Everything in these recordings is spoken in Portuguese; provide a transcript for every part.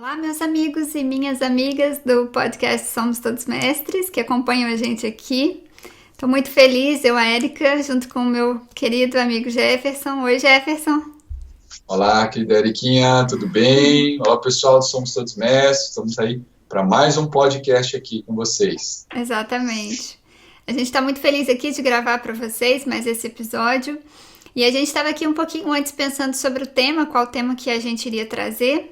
Olá, meus amigos e minhas amigas do podcast Somos Todos Mestres, que acompanham a gente aqui. Estou muito feliz, eu, a Érica, junto com o meu querido amigo Jefferson. Oi, Jefferson. Olá, querida Eriquinha, tudo bem? Olá, pessoal do Somos Todos Mestres, estamos aí para mais um podcast aqui com vocês. Exatamente. A gente está muito feliz aqui de gravar para vocês mais esse episódio. E a gente estava aqui um pouquinho antes pensando sobre o tema, qual tema que a gente iria trazer.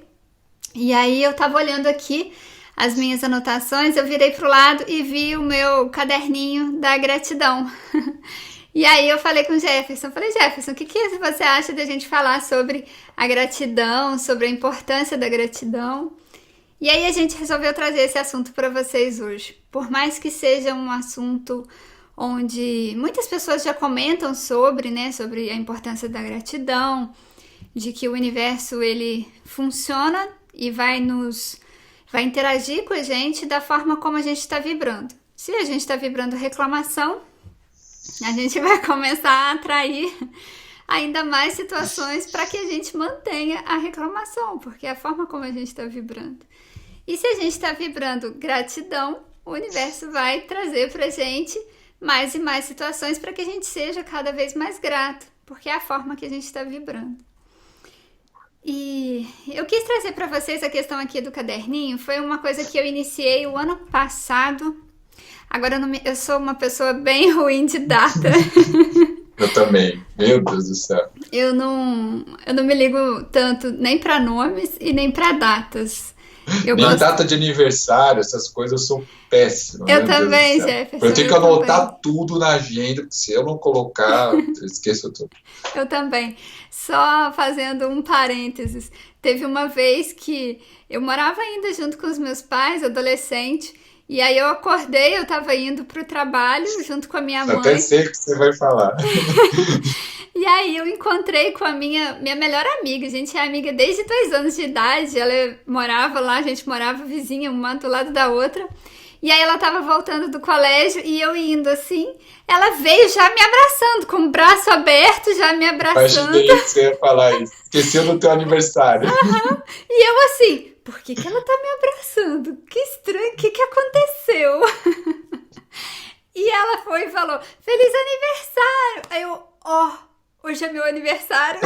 E aí eu estava olhando aqui as minhas anotações, eu virei pro lado e vi o meu caderninho da gratidão. E aí eu falei com o Jefferson, Jefferson, o que você acha de a gente falar sobre a gratidão, sobre a importância da gratidão? E aí a gente resolveu trazer esse assunto para vocês hoje. Por mais que seja um assunto onde muitas pessoas já comentam sobre, né, sobre a importância da gratidão, de que o universo ele funciona e vai interagir com a gente da forma como a gente está vibrando. Se a gente está vibrando reclamação, a gente vai começar a atrair ainda mais situações para que a gente mantenha a reclamação, porque é a forma como a gente está vibrando. E se a gente está vibrando gratidão, o universo vai trazer para a gente mais e mais situações para que a gente seja cada vez mais grato, porque é a forma que a gente está vibrando. E eu quis trazer para vocês a questão aqui do caderninho. Foi uma coisa que eu iniciei o ano passado. Agora eu sou uma pessoa bem ruim de data. Eu também, meu Deus do céu. Eu não me ligo tanto nem para nomes e nem para datas. Nem data de aniversário, essas coisas eu sou péssimo. Eu também, Jefferson. Eu tenho que anotar tudo na agenda, porque se eu não colocar, eu esqueço tudo. Eu também. Só fazendo um parênteses. Teve uma vez que eu morava ainda junto com os meus pais, adolescente, e aí eu acordei, eu tava indo pro trabalho junto com a minha mãe. Até sei o que você vai falar. E aí eu encontrei com a minha melhor amiga, a gente é amiga desde 2 anos de idade, ela morava lá, a gente morava vizinha, uma do lado da outra. E aí ela tava voltando do colégio e eu indo assim, ela veio já me abraçando, com o braço aberto, já me abraçando. Imaginei que você ia falar isso, esqueceu do teu aniversário. Uhum. E eu assim, por que ela tá me abraçando? Que estranho, o que aconteceu? E ela foi e falou, feliz aniversário! Aí eu, hoje é meu aniversário.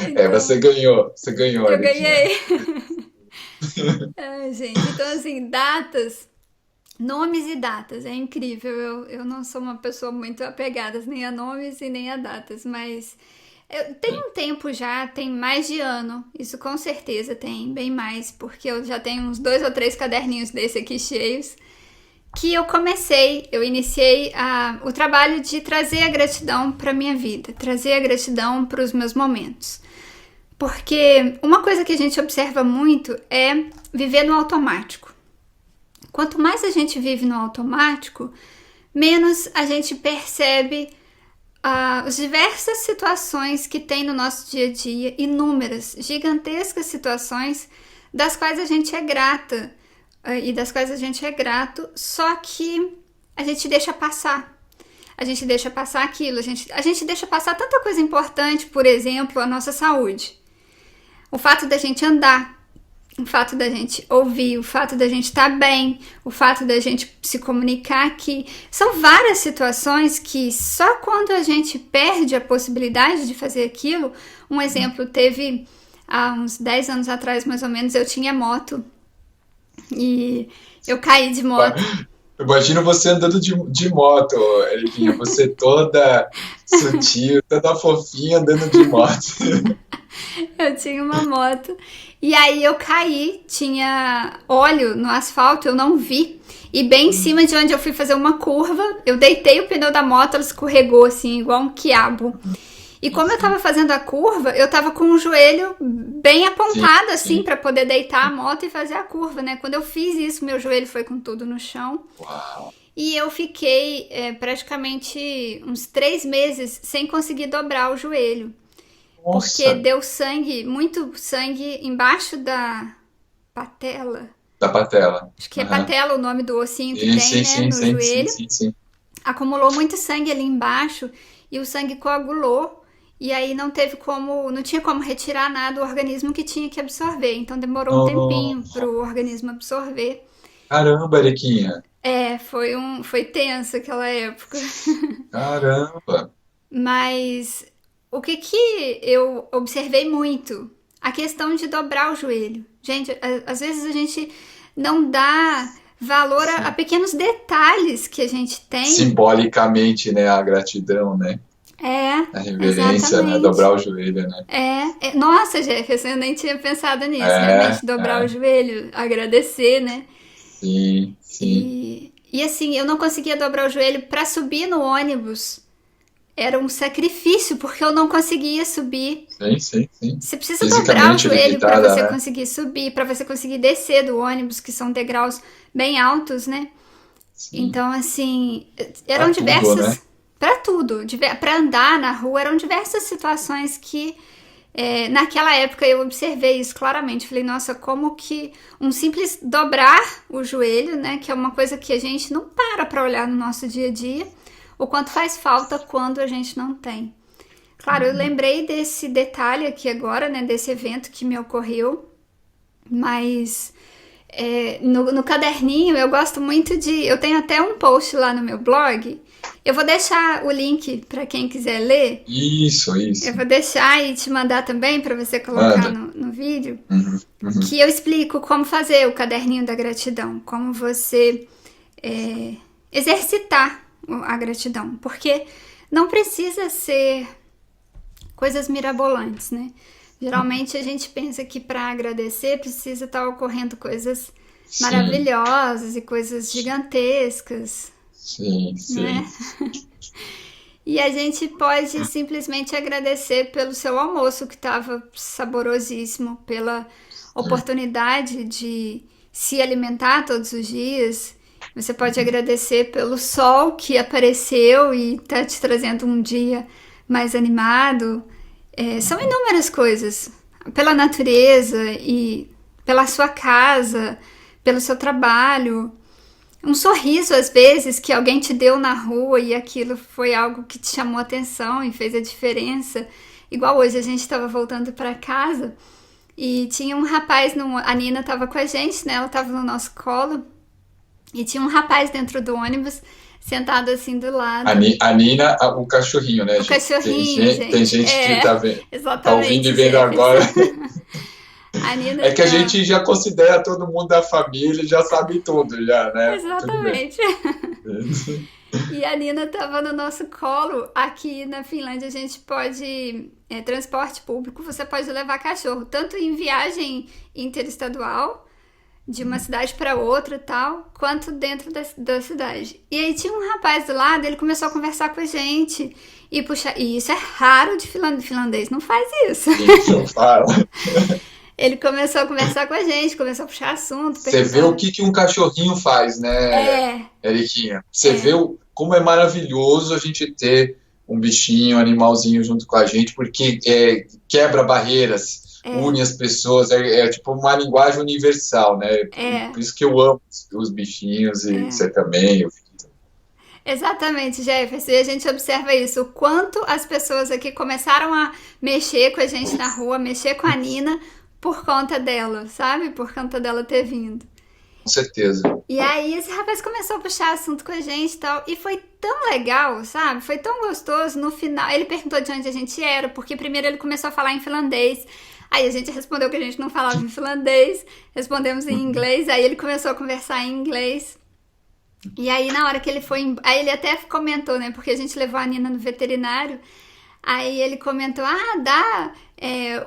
Então, você ganhou. Eu ganhei. Ai, gente, então assim, datas, nomes e datas, é incrível. Eu não sou uma pessoa muito apegada nem a nomes e nem a datas, mas eu tenho um tempo já, tem mais de ano, isso com certeza tem, bem mais, porque eu já tenho uns 2 ou 3 caderninhos desse aqui cheios, que eu iniciei o trabalho de trazer a gratidão para minha vida, trazer a gratidão para os meus momentos. Porque uma coisa que a gente observa muito é viver no automático. Quanto mais a gente vive no automático, menos a gente percebe as diversas situações que tem no nosso dia a dia, inúmeras, gigantescas situações das quais a gente é grata e das quais a gente é grato, só que a gente deixa passar. A gente deixa passar aquilo, a gente deixa passar tanta coisa importante, por exemplo, a nossa saúde. O fato da gente andar, o fato da gente ouvir, o fato da gente estar bem, o fato da gente se comunicar aqui. São várias situações que só quando a gente perde a possibilidade de fazer aquilo. Um exemplo, teve há uns 10 anos atrás, mais ou menos, eu tinha moto e eu caí de moto. Imagina você andando de moto, Eriquinha, você toda sutil, toda fofinha andando de moto. Eu tinha uma moto e aí eu caí, tinha óleo no asfalto, eu não vi. E bem em cima de onde eu fui fazer uma curva, eu deitei o pneu da moto, ela escorregou assim, igual um quiabo. E como eu tava fazendo a curva, eu tava com o joelho bem apontado assim, pra poder deitar a moto e fazer a curva, né? Quando eu fiz isso, meu joelho foi com tudo no chão. Uau. E eu fiquei praticamente uns 3 meses sem conseguir dobrar o joelho. Nossa. Porque deu sangue, muito sangue embaixo da patela. Da patela. Acho que é patela o nome do ossinho que tem, né, no joelho. Sim. Acumulou muito sangue ali embaixo e o sangue coagulou. E aí não tinha como retirar nada do organismo que tinha que absorver. Então demorou um tempinho Oh, pro organismo absorver. caramba, Eriquinha. Foi tenso aquela época. Caramba. Mas o que eu observei muito? A questão de dobrar o joelho. Gente, às vezes a gente não dá valor a Sim. pequenos detalhes que a gente tem. Simbolicamente, né, a gratidão, né? É, A reverência, né? exatamente. Dobrar o joelho, né? Nossa, Jefferson, eu nem tinha pensado nisso. É, Realmente, dobrar o é. joelho, agradecer, né? Sim, sim. E assim, eu não conseguia dobrar o joelho para subir no ônibus. Era um sacrifício, porque eu não conseguia subir. Sim, sim, sim. Você precisa dobrar o Fisicamente joelho para limitada, você né? conseguir subir, para você conseguir descer do ônibus, que são degraus bem altos, né? Sim. Então, assim, Pra eram tudo, né? diversas. Para tudo, para andar na rua, eram diversas situações que naquela época eu observei isso claramente. Falei, nossa, como que um simples dobrar o joelho, né? Que é uma coisa que a gente não para olhar no nosso dia a dia, o quanto faz falta quando a gente não tem. Claro, eu Uhum. lembrei desse detalhe aqui agora, né? Desse evento que me ocorreu, mas no caderninho eu gosto muito de. Eu tenho até um post lá no meu blog. Eu vou deixar o link para quem quiser ler. Isso, Eu isso. vou deixar e te mandar também para você colocar Manda. no vídeo. Uhum, uhum. Que eu explico como fazer o caderninho da gratidão, como você é, exercitar a gratidão, porque não precisa ser coisas mirabolantes, né? Geralmente a gente pensa que para agradecer precisa estar ocorrendo coisas Sim, maravilhosas e coisas gigantescas, sim, né? sim. E a gente pode simplesmente agradecer pelo seu almoço que estava saborosíssimo, pela Sim. oportunidade de se alimentar todos os dias. Você pode agradecer pelo sol que apareceu e está te trazendo um dia mais animado. São inúmeras coisas. Pela natureza e pela sua casa, pelo seu trabalho. Um sorriso, às vezes, que alguém te deu na rua e aquilo foi algo que te chamou a atenção e fez a diferença. Igual hoje, a gente estava voltando para casa e tinha um rapaz, a Nina estava com a gente, né? Ela estava no nosso colo e tinha um rapaz dentro do ônibus, sentado assim do lado. A Nina, o cachorrinho, né, O gente? cachorrinho, Tem gente. gente que tá ouvindo e Exatamente, vendo agora. Jefferson. A Nina É que a tá. gente já considera todo mundo da família, já sabe tudo, já, né? Tudo bem. Exatamente. E a Nina tava no nosso colo. Aqui na Finlândia a gente pode. Transporte público, você pode levar cachorro, tanto em viagem interestadual, de uma cidade para outra e tal, quanto dentro da cidade. E aí tinha um rapaz do lado, ele começou a conversar com a gente e puxar. E isso é raro de finlandês, não faz isso. Isso, fala. Ele começou a conversar com a gente, começou a puxar assunto, Você vê o perguntando. que um cachorrinho faz, né, É, Eriquinha? Você vê é, como é maravilhoso a gente ter um bichinho, um animalzinho junto com a gente, porque quebra barreiras, é, une as pessoas, é tipo uma linguagem universal, né? é, Por isso que eu amo os bichinhos e é. você também. Exatamente, Jefferson. E a gente observa isso, o quanto as pessoas aqui começaram a mexer com a gente na rua, mexer com a Nina por conta dela, sabe? Por conta dela ter vindo. Com certeza. E aí esse rapaz começou a puxar assunto com a gente e tal. E foi tão legal, sabe? Foi tão gostoso. No final, ele perguntou de onde a gente era, porque primeiro ele começou a falar em finlandês. Aí a gente respondeu que a gente não falava em finlandês, respondemos em Uhum. inglês. Aí ele começou a conversar em inglês. E aí, na hora que ele foi. Aí ele até comentou, né? Porque a gente levou a Nina no veterinário. Aí ele comentou: dá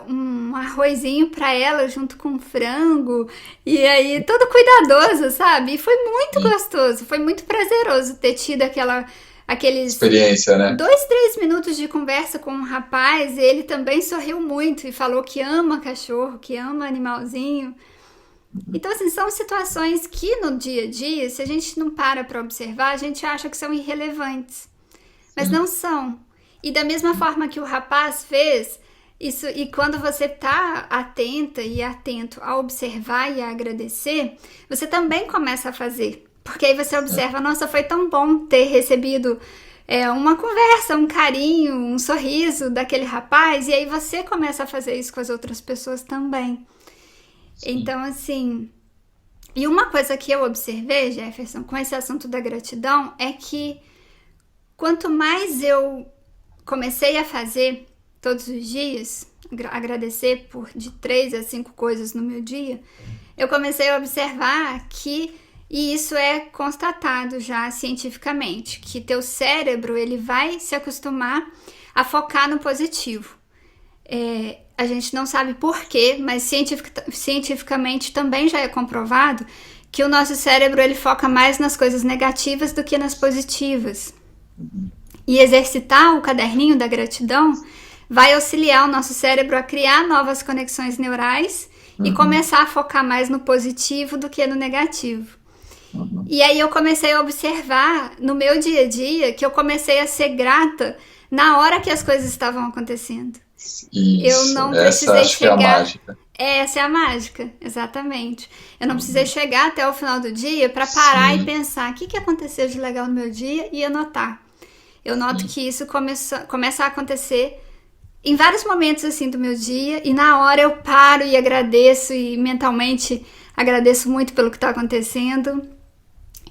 um arrozinho pra ela junto com frango. E aí, todo cuidadoso, sabe? E foi muito Sim. gostoso, foi muito prazeroso ter tido aqueles Experiência, né? 2, 3 minutos de conversa com um rapaz. E ele também sorriu muito e falou que ama cachorro, que ama animalzinho. Então, assim, são situações que no dia a dia, se a gente não para observar, a gente acha que são irrelevantes. Mas Sim. não são. E da mesma forma que o rapaz fez, isso, e quando você tá atenta e atento a observar e a agradecer, você também começa a fazer. Porque aí você observa, nossa, foi tão bom ter recebido uma conversa, um carinho, um sorriso daquele rapaz, e aí você começa a fazer isso com as outras pessoas também. Sim. Então, assim, e uma coisa que eu observei, Jefferson, com esse assunto da gratidão, é que quanto mais eu comecei a fazer todos os dias, agradecer por de 3 a 5 coisas no meu dia, eu comecei a observar que, e isso é constatado já cientificamente, que teu cérebro ele vai se acostumar a focar no positivo. A gente não sabe porquê, mas cientificamente também já é comprovado que o nosso cérebro ele foca mais nas coisas negativas do que nas positivas. E exercitar o caderninho da gratidão vai auxiliar o nosso cérebro a criar novas conexões neurais e começar a focar mais no positivo do que no negativo. E aí eu comecei a observar no meu dia a dia que eu comecei a ser grata na hora que as coisas estavam acontecendo. Isso, Eu não essa precisei acho que é a chegar. mágica. Essa é a mágica, exatamente. Eu não precisei chegar até o final do dia para parar e Sim, pensar o que aconteceu de legal no meu dia e anotar. Eu noto que isso começa a acontecer em vários momentos assim do meu dia e na hora eu paro e agradeço e mentalmente agradeço muito pelo que está acontecendo.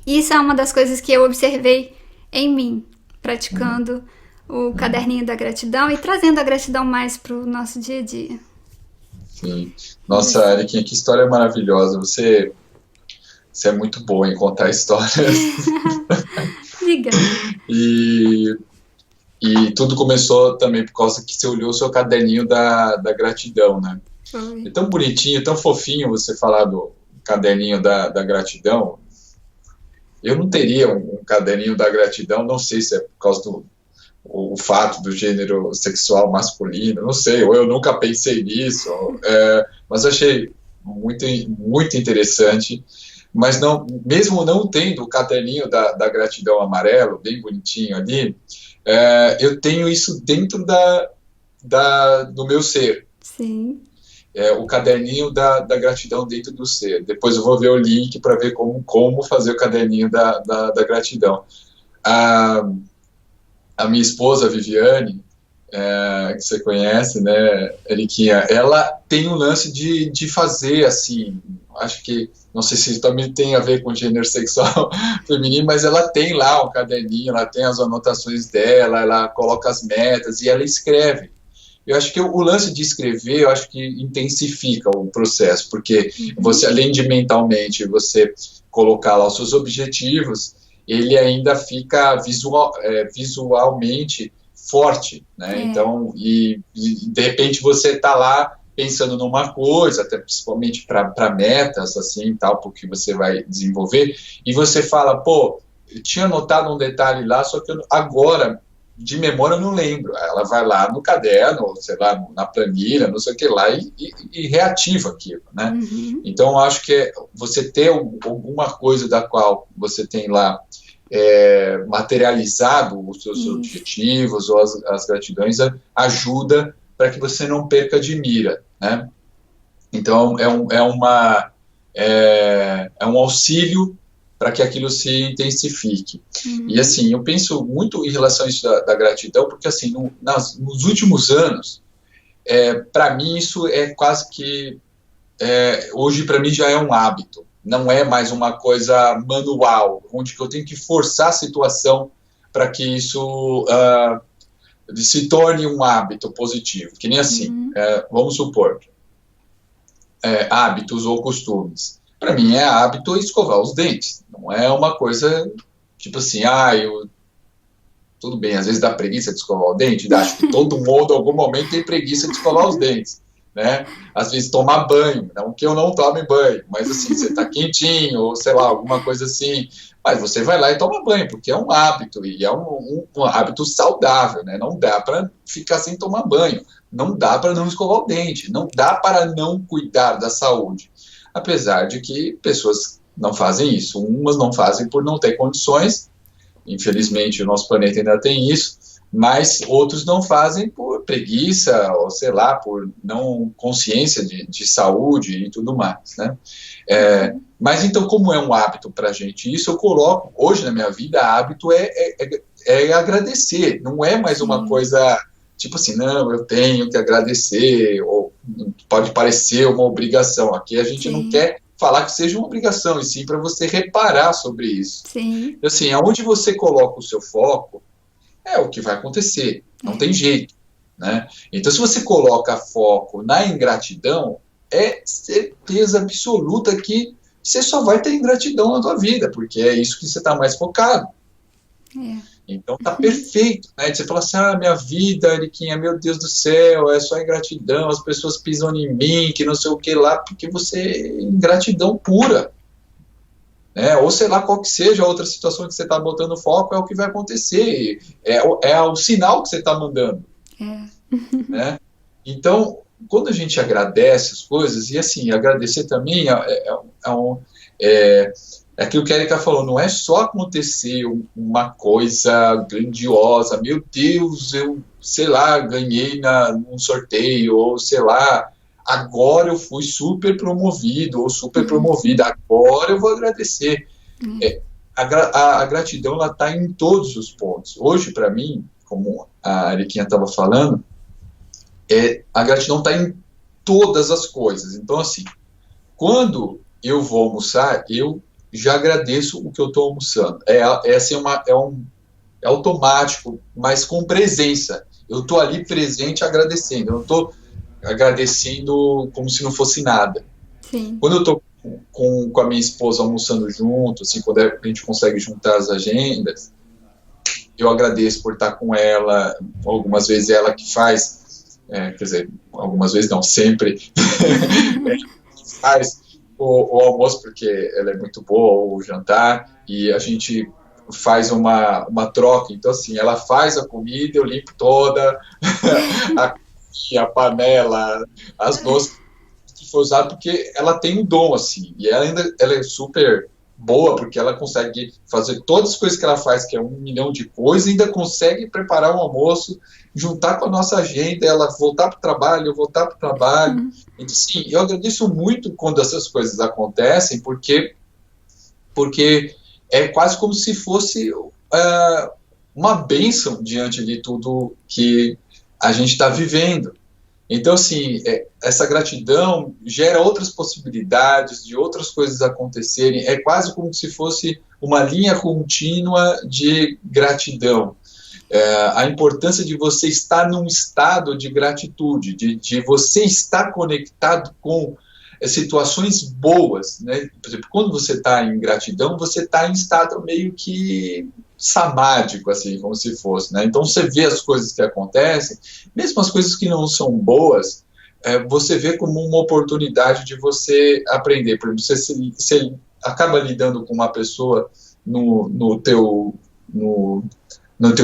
Isso é uma das coisas que eu observei em mim, praticando o caderninho da gratidão e trazendo a gratidão mais para o nosso dia a dia. sim. Nossa, Ariquinha, que história maravilhosa. Você é muito boa em contar histórias. Obrigada. E, e tudo começou também por causa que você olhou o seu caderninho da gratidão, né? É Foi. tão bonitinho, tão fofinho você falar do caderninho da gratidão. Eu não teria um caderninho da gratidão, não sei se é por causa do o fato do gênero sexual masculino, não sei, ou eu nunca pensei nisso, mas achei muito, muito interessante. Mas não, mesmo não tendo o caderninho da gratidão amarelo, bem bonitinho ali, eu tenho isso dentro do meu ser. Sim. O caderninho da gratidão dentro do ser. Depois eu vou ver o link para ver como fazer o caderninho da gratidão. A minha esposa, Viviane, que você conhece, né, Eriquinha, ela tem um lance de fazer, assim, acho que, não sei se isso também tem a ver com gênero sexual feminino, mas ela tem lá um caderninho, ela tem as anotações dela, ela coloca as metas e ela escreve. Eu acho que o lance de escrever, eu acho que intensifica o processo, porque você, além de mentalmente você colocar lá os seus objetivos, ele ainda fica visualmente forte, né? Então, e de repente você está lá pensando numa coisa, até principalmente para metas, assim, tal, porque você vai desenvolver, e você fala, pô, eu tinha anotado um detalhe lá, só que agora, de memória, eu não lembro. Ela vai lá no caderno, sei lá, na planilha, não sei o que lá, e reativa aquilo, né? Então, eu acho que você ter alguma coisa da qual você tem lá materializado os seus objetivos ou as gratidões ajuda para que você não perca de mira, né? Então é um auxílio para que aquilo se intensifique. E assim, eu penso muito em relação a isso da gratidão, porque assim, nos últimos anos, para mim isso é quase que, hoje para mim já é um hábito. Não é mais uma coisa manual, onde eu tenho que forçar a situação para que isso se torne um hábito positivo. Que nem assim, vamos supor, hábitos ou costumes. Para mim é hábito escovar os dentes. Não é uma coisa tipo assim, tudo bem, às vezes dá preguiça de escovar o dente, acho que todo mundo em algum momento tem preguiça de escovar os dentes. Né? Às vezes tomar banho, não que eu não tome banho, mas assim, você está quentinho, ou sei lá, alguma coisa assim, mas você vai lá e toma banho, porque é um hábito, e é um hábito saudável, né? Não dá para ficar sem tomar banho, não dá para não escovar o dente, não dá para não cuidar da saúde, apesar de que pessoas não fazem isso, umas não fazem por não ter condições, infelizmente o nosso planeta ainda tem isso, mas outros não fazem por preguiça, ou sei lá, por não consciência de saúde e tudo mais, né? Mas então, como é um hábito para a gente, isso eu coloco, hoje na minha vida, hábito é é agradecer, não é mais uma coisa tipo assim, não, eu tenho que agradecer, ou pode parecer uma obrigação. Aqui a gente não quer falar que seja uma obrigação, e sim para você reparar sobre isso. Sim. Assim, aonde você coloca o seu foco, é o que vai acontecer, não tem jeito, né? Então, se você coloca foco na ingratidão, é certeza absoluta que você só vai ter ingratidão na tua vida, porque é isso que você está mais focado. Então tá perfeito, né? Você fala assim, minha vida, Eriquinha, meu Deus do céu, é só ingratidão, as pessoas pisam em mim, que não sei o que lá, porque você é ingratidão pura. Né? Ou sei lá qual que seja a outra situação que você está botando foco, é o que vai acontecer, é o sinal que você está mandando. Né? Então, quando a gente agradece as coisas, e assim, agradecer também é aquilo que a Erika falou, não é só acontecer uma coisa grandiosa, meu Deus, eu, sei lá, ganhei num sorteio, ou sei lá, agora eu fui super promovido, ou super promovida, agora eu vou agradecer. A gratidão, ela está em todos os pontos. Hoje, para mim, como a Eriquinha estava falando, a gratidão está em todas as coisas. Então, assim, quando eu vou almoçar, eu já agradeço o que eu estou almoçando. É automático, mas com presença. Eu estou ali presente agradecendo. Eu não estou agradecendo como se não fosse nada. Sim. Quando eu estou com a minha esposa almoçando junto, assim, quando a gente consegue juntar as agendas, eu agradeço por estar com ela. Algumas vezes é ela que faz, quer dizer, algumas vezes não, sempre faz o almoço, porque ela é muito boa, o jantar, e a gente faz uma troca. Então, assim, ela faz a comida, eu limpo toda a panela, as louças que for usado, porque ela tem um dom, assim, e ela é super boa, porque ela consegue fazer todas as coisas que ela faz, que é 1 milhão de coisas, e ainda consegue preparar um almoço, juntar com a nossa agenda, ela voltar para o trabalho, eu voltar para o trabalho. Então, sim, eu agradeço muito quando essas coisas acontecem, porque é quase como se fosse uma bênção diante de tudo que a gente está vivendo. Então, assim, essa gratidão gera outras possibilidades de outras coisas acontecerem. É quase como se fosse uma linha contínua de gratidão. A importância de você estar num estado de gratitude, de você estar conectado com situações boas, né? Por exemplo, quando você está em gratidão, você está em estado meio que samádico, assim, como se fosse, né? Então você vê as coisas que acontecem, mesmo as coisas que não são boas, você vê como uma oportunidade de você aprender. Por exemplo, você acaba lidando com uma pessoa no teu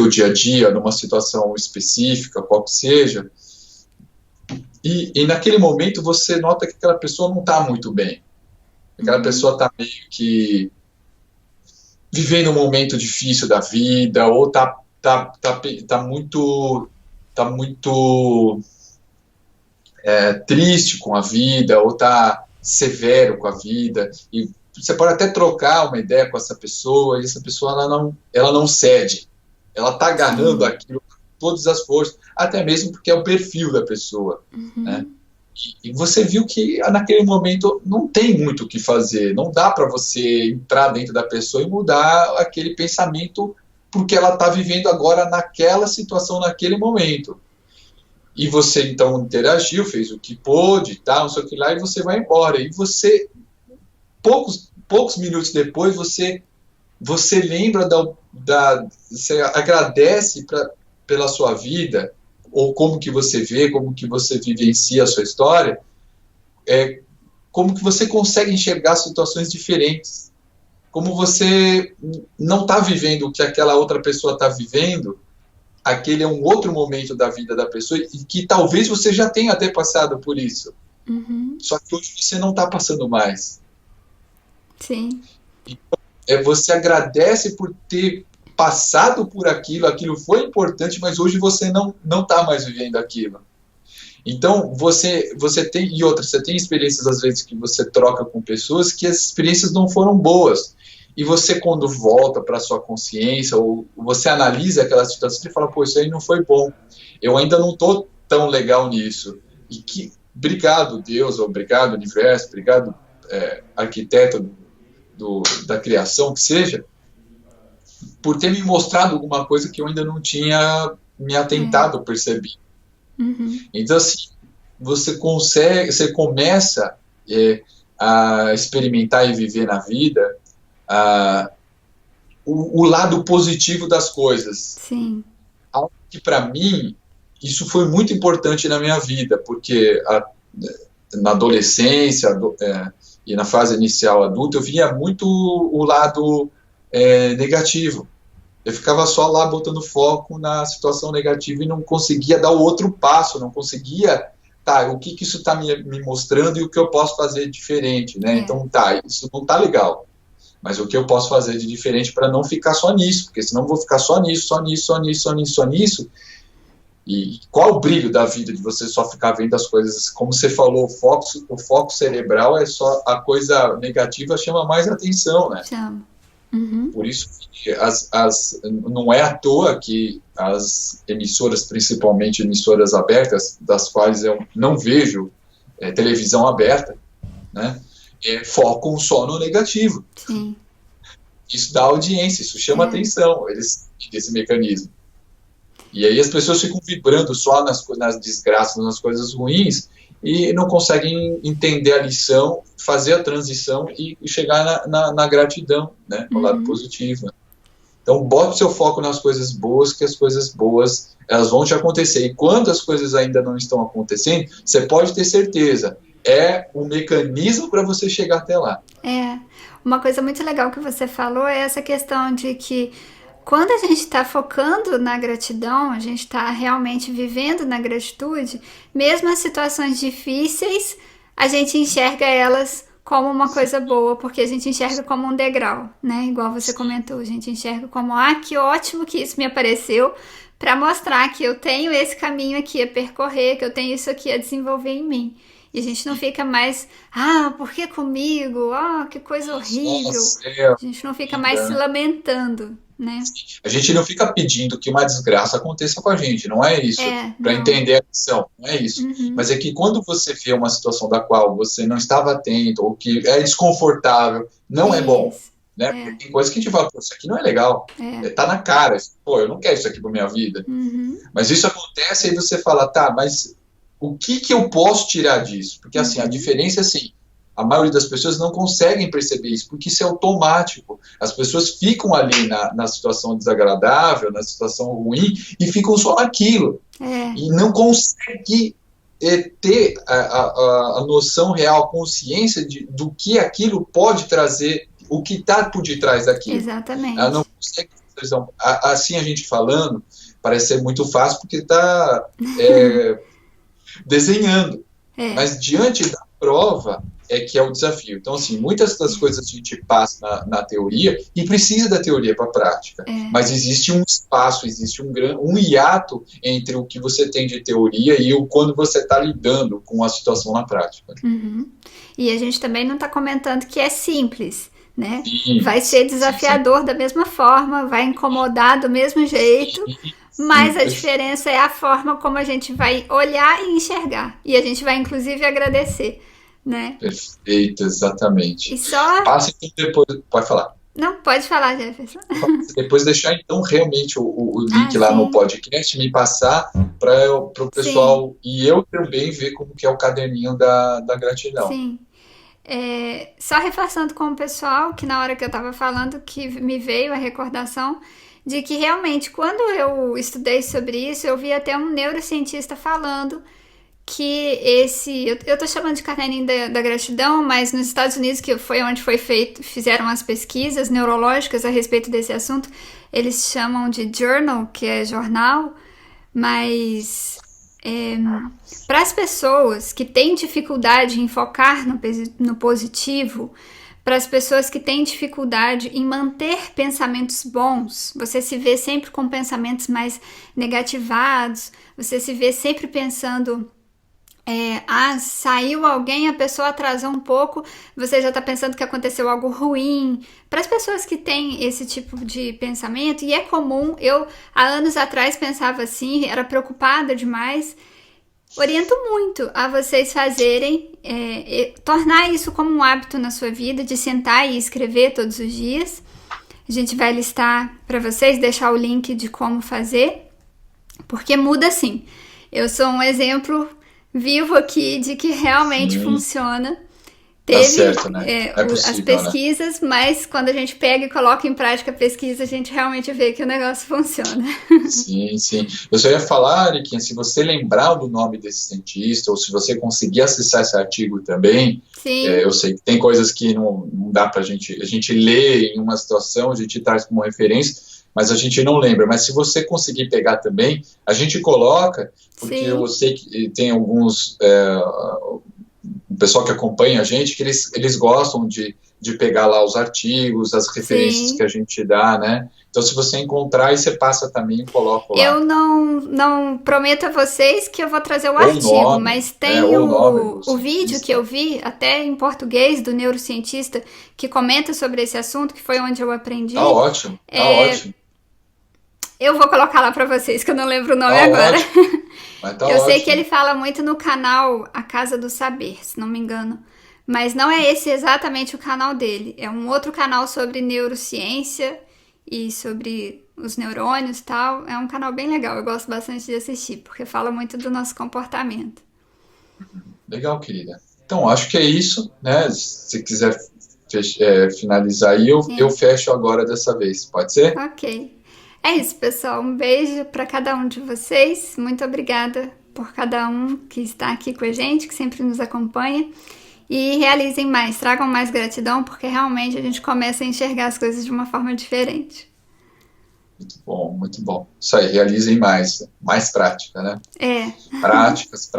dia a dia, numa situação específica, qual que seja, e naquele momento você nota que aquela pessoa não está muito bem. Aquela pessoa está meio que vivendo um momento difícil da vida, ou está muito triste com a vida, ou está severo com a vida, e você pode até trocar uma ideia com essa pessoa, e essa pessoa ela não cede, ela está agarrando aquilo com todas as forças, até mesmo porque é o perfil da pessoa, né? E você viu que naquele momento não tem muito o que fazer, não dá para você entrar dentro da pessoa e mudar aquele pensamento porque ela está vivendo agora naquela situação, naquele momento. E você então interagiu, fez o que pôde, tá, não sei o que lá, e você vai embora. E você, poucos minutos depois, você lembra você agradece pela sua vida, ou como que você vê, como que você vivencia a sua história, como que você consegue enxergar situações diferentes, como você não está vivendo o que aquela outra pessoa está vivendo, aquele é um outro momento da vida da pessoa, e que talvez você já tenha até passado por isso, só que hoje você não está passando mais. Sim. Então, você agradece por ter passado por aquilo foi importante, mas hoje você não está mais vivendo aquilo. Então, você tem, e outra, você tem experiências, às vezes, que você troca com pessoas que as experiências não foram boas. e você quando volta para sua consciência, ou você analisa aquela situação e fala, pô, isso aí não foi bom, eu ainda não estou tão legal nisso, e que, obrigado Deus, obrigado universo, obrigado arquiteto da criação, que seja, por ter me mostrado alguma coisa que eu ainda não tinha me atentado a perceber. Então, assim, você começa a experimentar e viver na vida o lado positivo das coisas. Sim. Algo que, para mim, isso foi muito importante na minha vida, porque na adolescência e na fase inicial adulta, eu via muito o lado negativo. Eu ficava só lá botando foco na situação negativa e não conseguia dar o outro passo, não conseguia, o que isso está me mostrando e o que eu posso fazer diferente, né? Então, isso não está legal, mas o que eu posso fazer de diferente para não ficar só nisso, porque senão eu vou ficar só nisso, só nisso, só nisso, só nisso, só nisso. E qual o brilho da vida de você só ficar vendo as coisas, como você falou, o foco cerebral é só a coisa negativa, chama mais atenção, né? Chama. Por isso que não é à toa que as emissoras, principalmente emissoras abertas, das quais eu não vejo televisão aberta, né, focam só no negativo. Sim. Isso dá audiência, isso chama atenção, esse mecanismo. E aí as pessoas ficam vibrando só nas desgraças, nas coisas ruins, e não conseguem entender a lição, fazer a transição e chegar na gratidão, né, no lado positivo. Né? Então, bota o seu foco nas coisas boas, que as coisas boas elas vão te acontecer. E quando as coisas ainda não estão acontecendo, você pode ter certeza, é um mecanismo para você chegar até lá. Uma coisa muito legal que você falou é essa questão de que quando a gente está focando na gratidão, a gente está realmente vivendo na gratitude, mesmo as situações difíceis, a gente enxerga elas como uma coisa boa, porque a gente enxerga como um degrau, né? Igual você comentou, a gente enxerga como, que ótimo que isso me apareceu, para mostrar que eu tenho esse caminho aqui a percorrer, que eu tenho isso aqui a desenvolver em mim. E a gente não fica mais, por que comigo? Que coisa horrível. A gente não fica mais se lamentando, né? A gente não fica pedindo que uma desgraça aconteça com a gente, não é isso. Para entender a lição, não é isso. Mas é que quando você vê uma situação da qual você não estava atento, ou que é desconfortável, não é bom. Né? Porque tem coisa que a gente fala, isso aqui não é legal. Tá na cara. Eu não quero isso aqui para minha vida. Mas isso acontece e você fala, mas o que eu posso tirar disso? Porque assim, a diferença é assim, a maioria das pessoas não conseguem perceber isso, porque isso é automático. As pessoas ficam ali na situação desagradável, na situação ruim, e ficam só naquilo. E não conseguem ter a noção real, a consciência do que aquilo pode trazer, o que está por detrás daquilo. Exatamente. Ela não consegue, assim a gente falando, parece ser muito fácil, porque está desenhando. Mas diante da prova é que é o desafio. Então, assim, muitas das coisas a gente passa na teoria e precisa da teoria para a prática. Mas existe um espaço, existe um hiato entre o que você tem de teoria e quando você está lidando com a situação na prática. E a gente também não está comentando que é simples, né? Vai ser desafiador da mesma forma, vai incomodar do mesmo jeito, mas a diferença é a forma como a gente vai olhar e enxergar. E a gente vai, inclusive, agradecer, né? Perfeito, exatamente. E só... Passa então depois... Pode falar. Não, pode falar, Jefferson. Depois deixar, então, realmente o link lá no podcast, me passar para o pessoal e eu também ver como que é o caderninho da gratidão. Sim. Só reforçando com o pessoal, que na hora que eu estava falando, que me veio a recordação de que realmente, quando eu estudei sobre isso, eu vi até um neurocientista falando que eu tô chamando de caderninho da gratidão, mas nos Estados Unidos, que foi onde fizeram as pesquisas neurológicas a respeito desse assunto, eles chamam de journal, que é jornal, mas para as pessoas que têm dificuldade em focar no positivo, para as pessoas que têm dificuldade em manter pensamentos bons, você se vê sempre com pensamentos mais negativados, você se vê sempre pensando saiu alguém, a pessoa atrasou um pouco, você já tá pensando que aconteceu algo ruim. Para as pessoas que têm esse tipo de pensamento, e é comum, eu há anos atrás pensava assim, era preocupada demais, oriento muito a vocês fazerem, tornar isso como um hábito na sua vida, de sentar e escrever todos os dias. A gente vai listar para vocês, deixar o link de como fazer, porque muda sim. Eu sou um exemplo vivo aqui de que realmente funciona. Teve certo, né? É possível, as pesquisas, né? Mas quando a gente pega e coloca em prática a pesquisa, a gente realmente vê que o negócio funciona. Sim, sim. Eu só ia falar, Ariquinha, se você lembrar do nome desse cientista, ou se você conseguir acessar esse artigo também, eu sei que tem coisas que não dá pra gente... A gente lê em uma situação, a gente traz como referência, mas a gente não lembra. Mas se você conseguir pegar também, a gente coloca, porque eu sei que tem alguns... o pessoal que acompanha a gente, que eles gostam de pegar lá os artigos, as referências que a gente dá, né? Então, se você encontrar, aí você passa também e coloca lá. Eu não prometo a vocês que eu vou trazer o artigo, mas tem o vídeo que eu vi, até em português, do neurocientista, que comenta sobre esse assunto, que foi onde eu aprendi. Tá ótimo, tá ótimo. Eu vou colocar lá pra vocês, que eu não lembro o nome agora. Mas tá eu sei que ele fala muito no canal A Casa do Saber, se não me engano. Mas não é esse exatamente o canal dele. É um outro canal sobre neurociência e sobre os neurônios e tal. É um canal bem legal, eu gosto bastante de assistir, porque fala muito do nosso comportamento. Legal, querida. Então, acho que é isso, né? Se quiser finalizar aí, eu fecho agora dessa vez. Pode ser? Ok. É isso, pessoal. Um beijo para cada um de vocês. Muito obrigada por cada um que está aqui com a gente, que sempre nos acompanha. E realizem mais, tragam mais gratidão, porque realmente a gente começa a enxergar as coisas de uma forma diferente. Muito bom, muito bom. Isso aí, realizem mais prática, né? Práticas.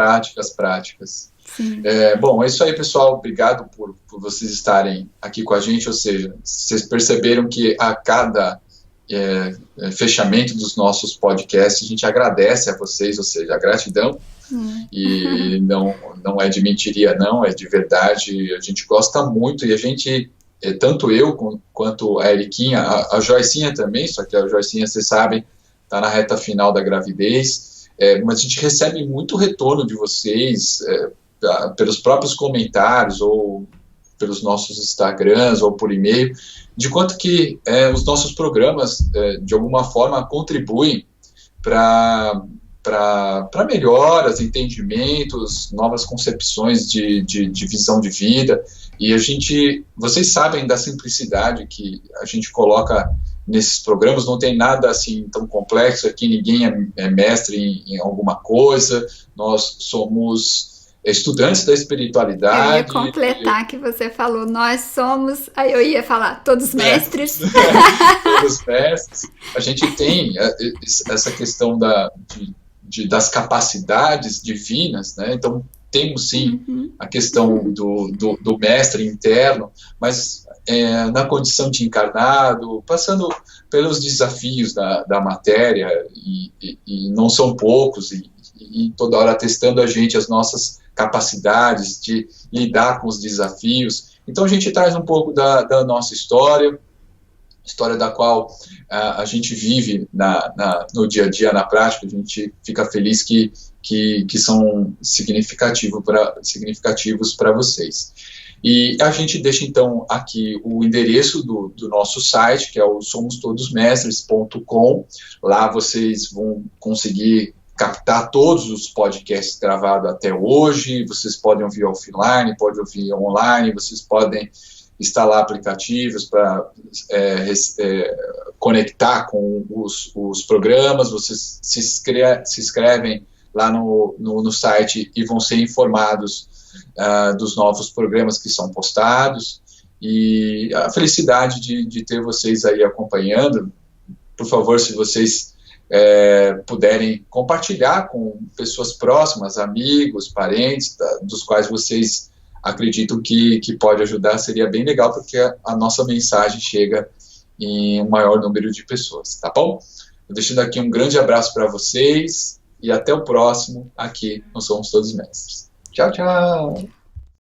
Sim. Bom, é isso aí, pessoal. Obrigado por vocês estarem aqui com a gente, ou seja, vocês perceberam que a cada fechamento dos nossos podcasts, a gente agradece a vocês, ou seja, a gratidão, e não é de mentiria, não, é de verdade. A gente gosta muito, e a gente, tanto eu quanto a Eriquinha, a Joicinha também, só que a Joicinha, vocês sabem, está na reta final da gravidez, mas a gente recebe muito retorno de vocês, pelos próprios comentários, ou pelos nossos Instagrams, ou por e-mail, de quanto que os nossos programas, de alguma forma, contribuem para melhoras, entendimentos, novas concepções de visão de vida. E vocês sabem da simplicidade que a gente coloca nesses programas, não tem nada assim tão complexo, aqui ninguém é mestre em alguma coisa, nós somos estudantes da espiritualidade. Eu ia completar que você falou, nós somos, aí eu ia falar, todos mestres. Todos mestres. A gente tem essa questão das capacidades divinas, né? Então, temos sim a questão do mestre interno, mas na condição de encarnado, passando pelos desafios da matéria, e não são poucos, e toda hora testando a gente as nossas capacidades de lidar com os desafios. Então a gente traz um pouco da nossa história da qual a gente vive no dia a dia, na prática. A gente fica feliz que são significativos para vocês. E a gente deixa então aqui o endereço do nosso site, que é o somostodosmestres.com. Lá vocês vão conseguir captar todos os podcasts gravados até hoje. Vocês podem ouvir offline, podem ouvir online, vocês podem instalar aplicativos para conectar com os programas. Vocês se inscrevem lá no site e vão ser informados dos novos programas que são postados. E a felicidade de ter vocês aí acompanhando. Por favor, se vocês puderem compartilhar com pessoas próximas, amigos, parentes, dos quais vocês acreditam que pode ajudar, seria bem legal, porque a nossa mensagem chega em um maior número de pessoas, tá bom? Eu deixando aqui um grande abraço para vocês e até o próximo aqui no Somos Todos Mestres. Tchau, tchau.